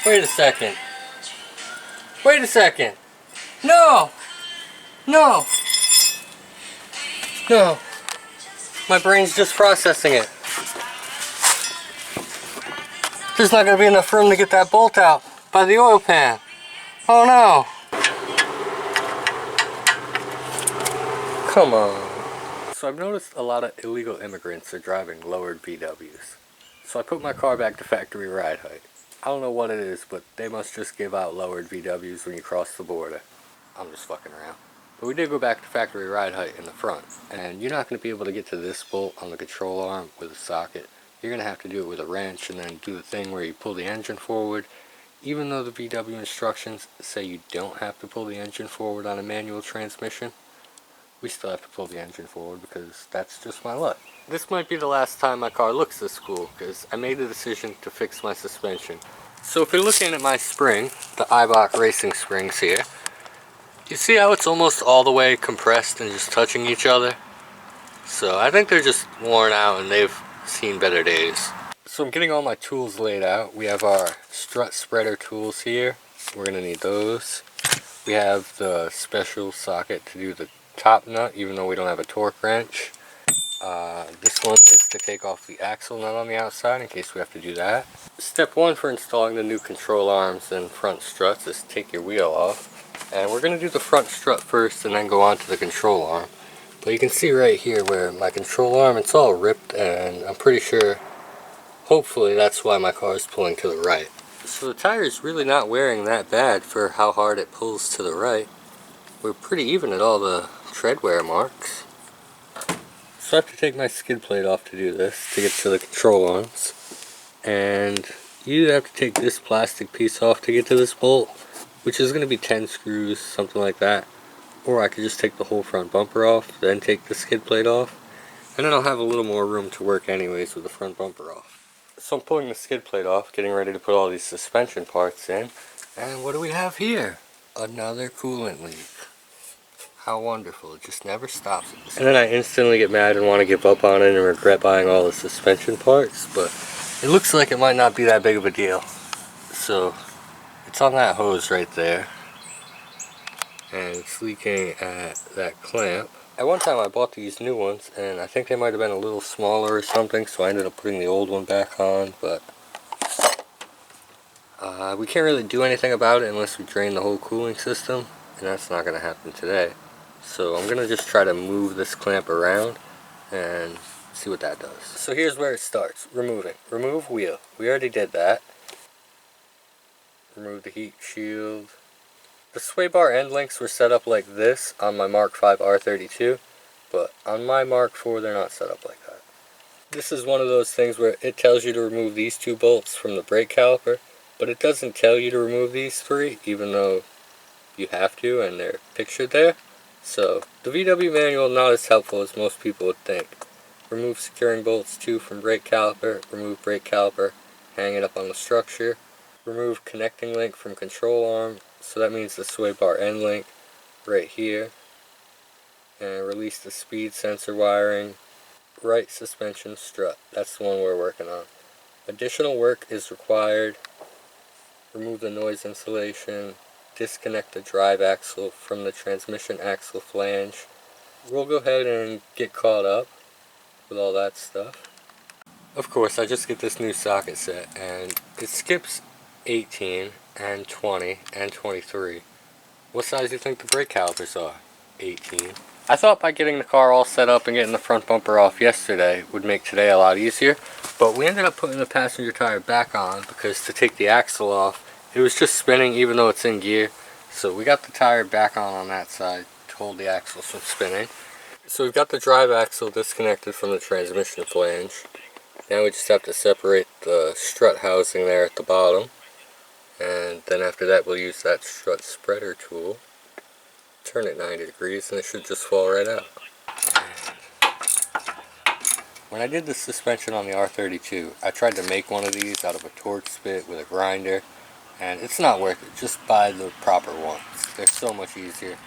Wait a second. Wait a second. No! No! No. My brain's just processing it. There's not going to be enough room to get that bolt out by the oil pan. Oh no. Come on. So I've noticed a lot of illegal immigrants are driving lowered VWs. So I put my car back to factory ride height. I don't know what it is, but they must just give out lowered VWs when you cross the border. I'm just fucking around. But we did go back to factory ride height in the front. And you're not going to be able to get to this bolt on the control arm with a socket. You're going to have to do it with a wrench and then do the thing where you pull the engine forward. Even though the VW instructions say you don't have to pull the engine forward on a manual transmission, we still have to pull the engine forward because that's just my luck. This might be the last time my car looks this cool because I made the decision to fix my suspension. So if you're looking at my spring, the Eibach Racing springs here, you see how it's almost all the way compressed and just touching each other? So I think they're just worn out and they've seen better days. So I'm getting all my tools laid out. We have our strut spreader tools here. We're going to need those. We have the special socket to do the top nut, even though we don't have a torque wrench. This one is to take off the axle nut on the outside in case we have to do that. Step one for installing the new control arms and front struts is take your wheel off. And we're going to do the front strut first and then go on to the control arm. But you can see right here where my control arm, it's all ripped, and I'm pretty sure, hopefully that's why my car is pulling to the right. So the tire is really not wearing that bad for how hard it pulls to the right. We're pretty even at all the tread wear marks. So I have to take my skid plate off to do this, to get to the control arms. And you either have to take this plastic piece off to get to this bolt, which is going to be 10 screws, something like that. Or I could just take the whole front bumper off, then take the skid plate off. And then I'll have a little more room to work anyways with the front bumper off. So I'm pulling the skid plate off, getting ready to put all these suspension parts in. And what do we have here? Another coolant leak. How wonderful, it just never stops. And then I instantly get mad and want to give up on it and regret buying all the suspension parts. But it looks like it might not be that big of a deal. So it's on that hose right there. And it's leaking at that clamp. At one time I bought these new ones and I think they might have been a little smaller or something, so I ended up putting the old one back on, but we can't really do anything about it unless we drain the whole cooling system, and that's not going to happen today. So I'm going to just try to move this clamp around and see what that does. So here's where it starts, removing. Remove wheel. We already did that. Remove the heat shield. The sway bar end links were set up like this on my Mark V R32, but on my Mark IV they're not set up like that. This is one of those things where it tells you to remove these two bolts from the brake caliper, but it doesn't tell you to remove these three, even though you have to and they're pictured there. So the VW manual not as helpful as most people would think. Remove securing bolts 2 from brake caliper, remove brake caliper, hang it up on the structure, remove connecting link from control arm. So that means the sway bar end link right here, and release the speed sensor wiring, right suspension strut. That's the one we're working on. Additional work is required. Remove the noise insulation, disconnect the drive axle from the transmission axle flange. We'll go ahead and get caught up with all that stuff. Of course, I just get this new socket set and it skips 18 and 20 and 23. What size do you think the brake calipers are? 18. I thought by getting the car all set up and getting the front bumper off yesterday would make today a lot easier, but we ended up putting the passenger tire back on because to take the axle off, it was just spinning even though it's in gear. So we got the tire back on that side to hold the axles from spinning. So we've got the drive axle disconnected from the transmission flange. Now we just have to separate the strut housing there at the bottom. And then after that we'll use that strut spreader tool, turn it 90 degrees and it should just fall right out. When I did the suspension on the R32, I tried to make one of these out of a torch spit with a grinder, and it's not worth it. Just buy the proper ones. They're so much easier.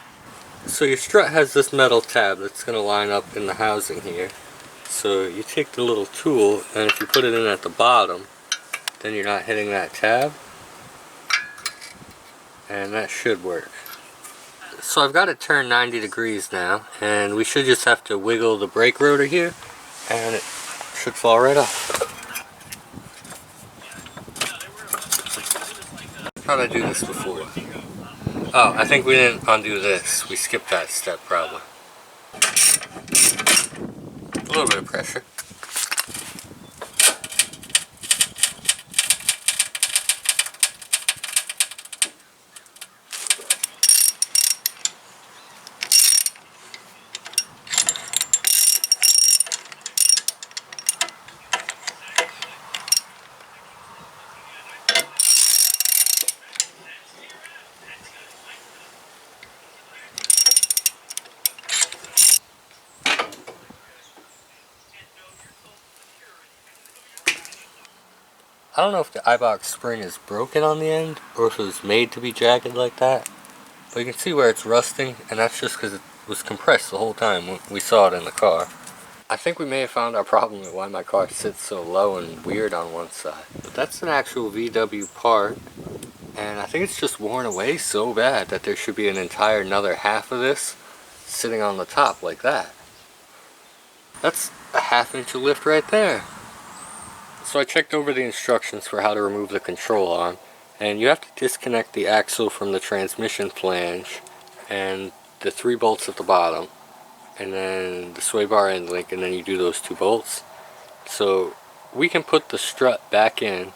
So your strut has this metal tab that's going to line up in the housing here. So you take the little tool, and if you put it in at the bottom, then you're not hitting that tab. and that should work. So I've got it turned 90 degrees now, and we should just have to wiggle the brake rotor here, and it should fall right off. How'd I do this before? Oh, I think we didn't undo this. We skipped that step probably. A little bit of pressure. I don't know if the iBox spring is broken on the end or if it was made to be jagged like that, but you can see where it's rusting, and that's just because it was compressed the whole time when we saw it in the car. I think we may have found our problem with why my car sits so low and weird on one side, but that's an actual VW part, and I think it's just worn away so bad that there should be an entire another half of this sitting on the top like that. That's a 1/2 inch of lift right there. So I checked over the instructions for how to remove the control arm, and you have to disconnect the axle from the transmission flange and the 3 bolts at the bottom, and then the sway bar end link, and then you do those 2 bolts. So we can put the strut back in,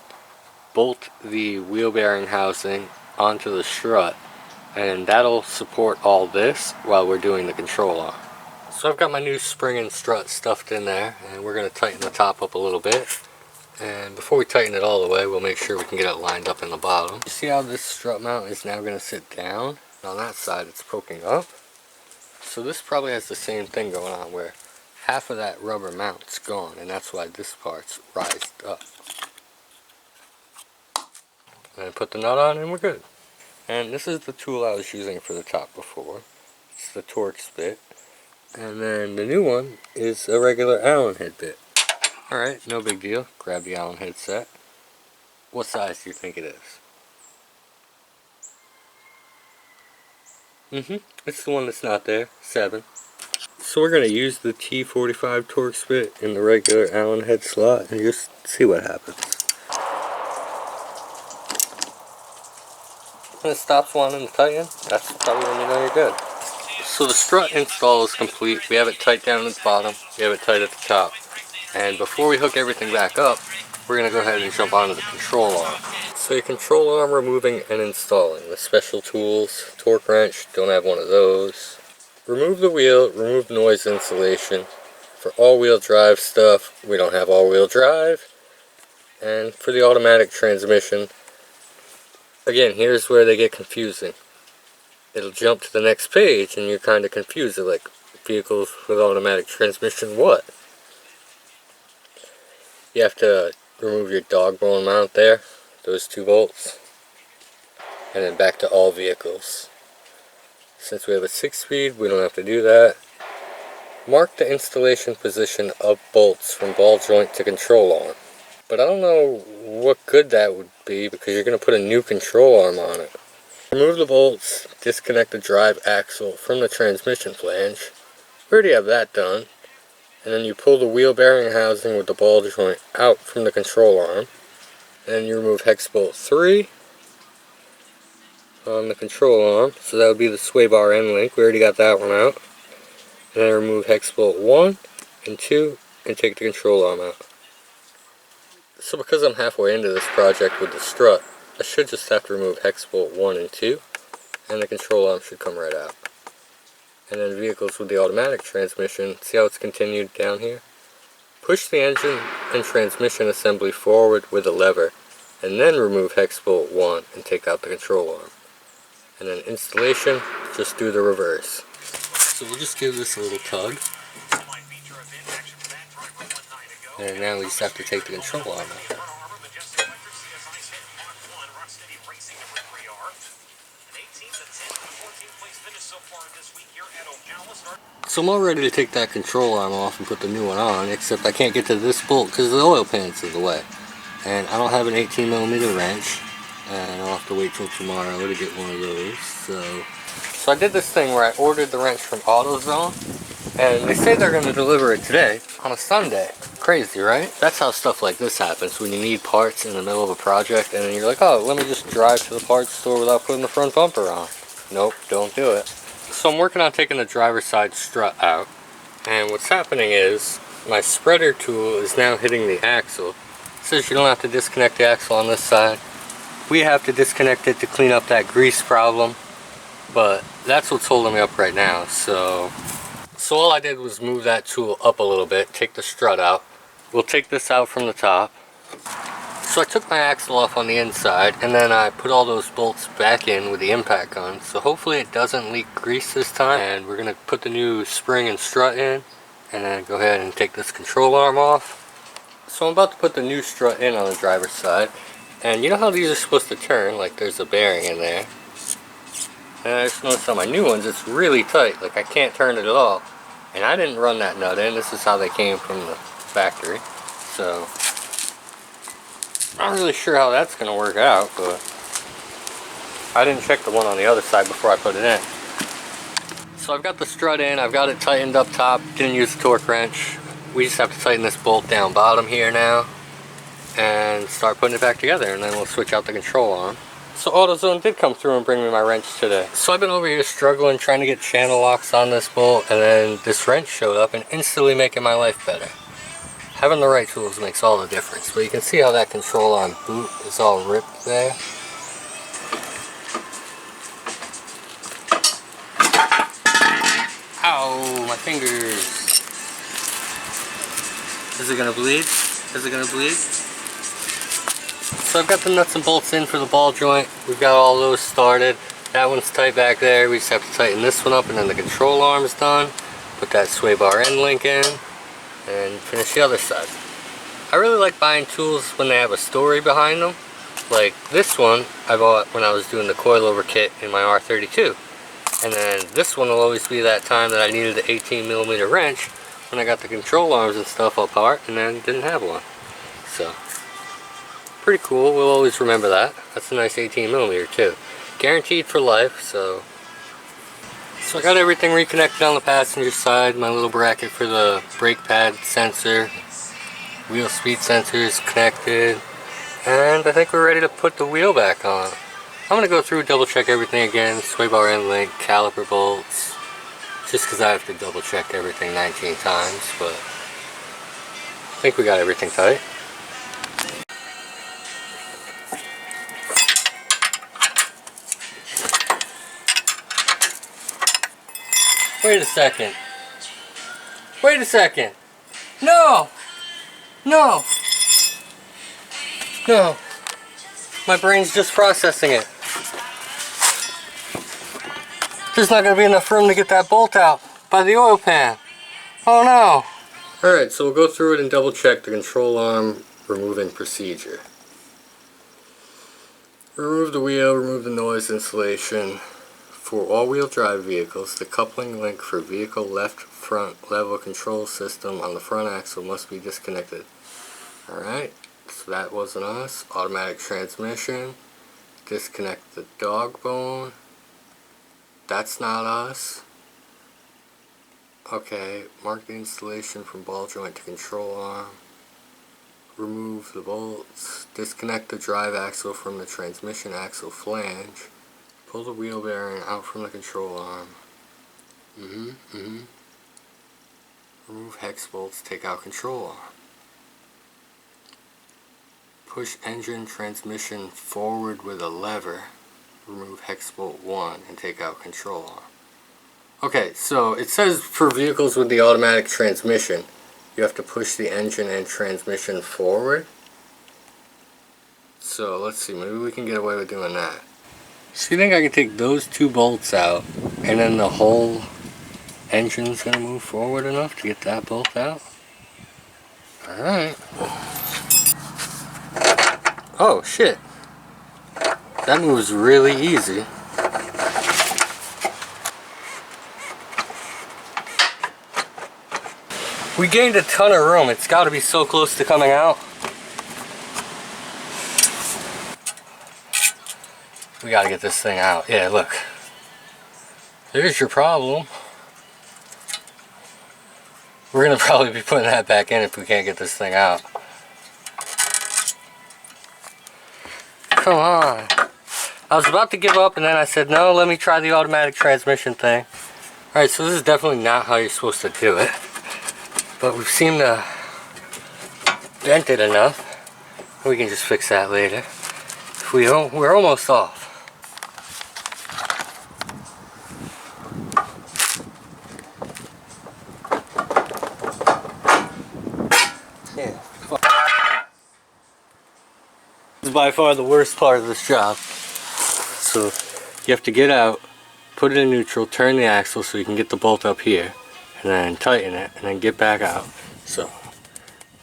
bolt the wheel bearing housing onto the strut, and that'll support all this while we're doing the control arm. So I've got my new spring and strut stuffed in there, and we're going to tighten the top up a little bit. And before we tighten it all the way, we'll make sure we can get it lined up in the bottom. You see how this strut mount is now going to sit down? On that side it's poking up. So this probably has the same thing going on, where half of that rubber mount's gone, and that's why this part's rised up. And put the nut on and we're good. And this is the tool I was using for the top before. It's the Torx bit. And then the new one is a regular Allen head bit. Alright, no big deal. Grab the Allen head set. What size do you think it is? It's the one that's not there. 7. So we're going to use the T45 Torx bit in the regular Allen head slot and just see what happens. When it stops wanting to tighten, that's probably when you know you're good. So the strut install is complete. We have it tight down at the bottom. We have it tight at the top. And before we hook everything back up, we're going to go ahead and jump onto the control arm. So your control arm removing and installing. The special tools, torque wrench, don't have one of those. Remove the wheel, remove noise insulation. For all-wheel drive stuff, we don't have all-wheel drive. And for the automatic transmission, again, here's where they get confusing. It'll jump to the next page and you're kind of confused. Like, vehicles with automatic transmission, what? You have to remove your dog bone mount there, those 2 bolts, and then back to all vehicles. Since we have a 6-speed, we don't have to do that. Mark the installation position of bolts from ball joint to control arm. But I don't know what good that would be, because you're going to put a new control arm on it. Remove the bolts, disconnect the drive axle from the transmission flange. We already have that done. And then you pull the wheel bearing housing with the ball joint out from the control arm. And then you remove hex bolt 3 on the control arm. So that would be the sway bar end link. We already got that one out. And then remove hex bolt 1 and 2 and take the control arm out. So because I'm halfway into this project with the strut, I should just have to remove hex bolt 1 and 2. And the control arm should come right out. And then vehicles with the automatic transmission, see how it's continued down here? Push the engine and transmission assembly forward with a lever, and then remove hex bolt 1 and take out the control arm. And then installation, just do the reverse. So we'll just give this a little tug. And now we just have to take the control arm out. So I'm all ready to take that control arm off and put the new one on, except I can't get to this bolt because the oil pan's in the way. And I don't have an 18mm wrench, and I'll have to wait till tomorrow to get one of those. So I did this thing where I ordered the wrench from AutoZone, and they say they're going to deliver it today on a Sunday. Crazy, right? That's how stuff like this happens, when you need parts in the middle of a project and then you're like, oh, let me just drive to the parts store without putting the front bumper on. Nope, don't do it. So I'm working on taking the driver's side strut out, and what's happening is my spreader tool is now hitting the axle. It says you don't have to disconnect the axle on this side. We have to disconnect it to clean up that grease problem, but that's what's holding me up right now. So all I did was move that tool up a little bit, take the strut out. We'll take this out from the top. So I took my axle off on the inside, and then I put all those bolts back in with the impact gun. So hopefully it doesn't leak grease this time. And we're gonna put the new spring and strut in, and then go ahead and take this control arm off. So I'm about to put the new strut in on the driver's side. And you know how these are supposed to turn, like there's a bearing in there. And I just noticed on my new ones, it's really tight, like I can't turn it at all. And I didn't run that nut in, this is how they came from the factory. So, not really sure how that's going to work out, but I didn't check the one on the other side before I put it in. So I've got the strut in, I've got it tightened up top, didn't use the torque wrench. We just have to tighten this bolt down bottom here now and start putting it back together, and then we'll switch out the control arm. So AutoZone did come through and bring me my wrench today. So I've been over here struggling trying to get channel locks on this bolt, and then this wrench showed up and instantly making my life better. Having the right tools makes all the difference. But you can see how that control arm boot is all ripped there. Ow, my fingers. Is it gonna bleed? Is it gonna bleed? So I've got the nuts and bolts in for the ball joint. We've got all those started. That one's tight back there. We just have to tighten this one up, and then the control arm's done. Put that sway bar end link in and finish the other side. I really like buying tools when they have a story behind them. Like this one I bought when I was doing the coilover kit in my R32. And then this one will always be that time that I needed the 18mm wrench when I got the control arms and stuff apart and then didn't have one. So pretty cool, we'll always remember that. That's a nice 18mm too. Guaranteed for life. So I got everything reconnected on the passenger side. My little bracket for the brake pad sensor, wheel speed sensor is connected, and I think we're ready to put the wheel back on. I'm going to go through, double check everything again, sway bar end link, caliper bolts, just because I have to double check everything 19 times, but I think we got everything tight. Wait a second. Wait a second. No! No! No. My brain's just processing it. There's not going to be enough room to get that bolt out by the oil pan. Oh no. Alright, so we'll go through it and double check the control arm removing procedure. Remove the wheel, remove the noise insulation. For all-wheel drive vehicles, the coupling link for vehicle left front level control system on the front axle must be disconnected. Alright, so that wasn't us. Automatic transmission. Disconnect the dog bone. That's not us. Okay, mark the installation from ball joint to control arm. Remove the bolts. Disconnect the drive axle from the transmission axle flange. Pull the wheel bearing out from the control arm. Remove hex bolts, take out control arm. Push engine transmission forward with a lever. Remove hex bolt 1 and take out control arm. Okay, so it says for vehicles with the automatic transmission, you have to push the engine and transmission forward. So let's see, maybe we can get away with doing that. So you think I can take those two bolts out and then the whole engine's going to move forward enough to get that bolt out? Alright. Oh shit. That moves really easy. We gained a ton of room. It's got to be so close to coming out. We gotta get this thing out. Yeah, look. There's your problem. We're gonna probably be putting that back in if we can't get this thing out. Come on. I was about to give up and then I said, no, let me try the automatic transmission thing. Alright, so this is definitely not how you're supposed to do it. But we've seemed to bent it enough. We can just fix that later. If we don't, we're almost off. Yeah. This is by far the worst part of this job. So you have to get out, put it in neutral, turn the axle so you can get the bolt up here, and then tighten it, and then get back out. So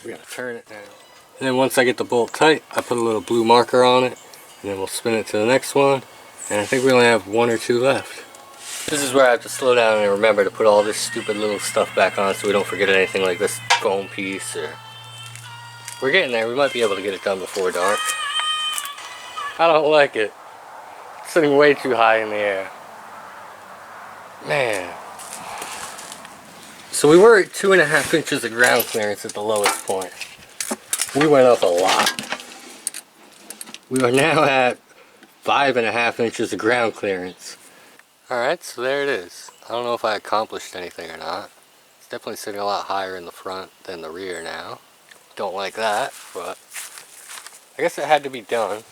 we gotta turn it now. And then once I get the bolt tight, I put a little blue marker on it, and then we'll spin it to the next one. And I think we only have 1 or 2 left. This is where I have to slow down and remember to put all this stupid little stuff back on so we don't forget anything like this foam piece. Or we're getting there. We might be able to get it done before dark. I don't like it. It's sitting way too high in the air. Man. So we were at 2.5 inches of ground clearance at the lowest point. We went up a lot. We are now at 5.5 inches of ground clearance. Alright, so there it is. I don't know if I accomplished anything or not. It's definitely sitting a lot higher in the front than the rear now. Don't like that, but I guess it had to be done.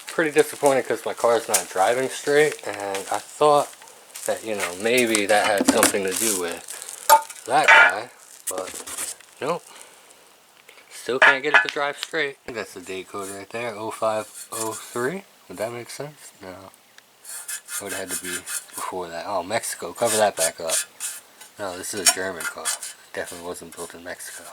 Pretty disappointed because my car's not driving straight, and I thought that, you know, maybe that had something to do with that guy, but nope. Still can't get it to drive straight. I think that's the date code right there, 0503. Would that make sense? No. It would have had to be before that. Oh, Mexico. Cover that back up. No, this is a German car. Definitely wasn't built in Mexico.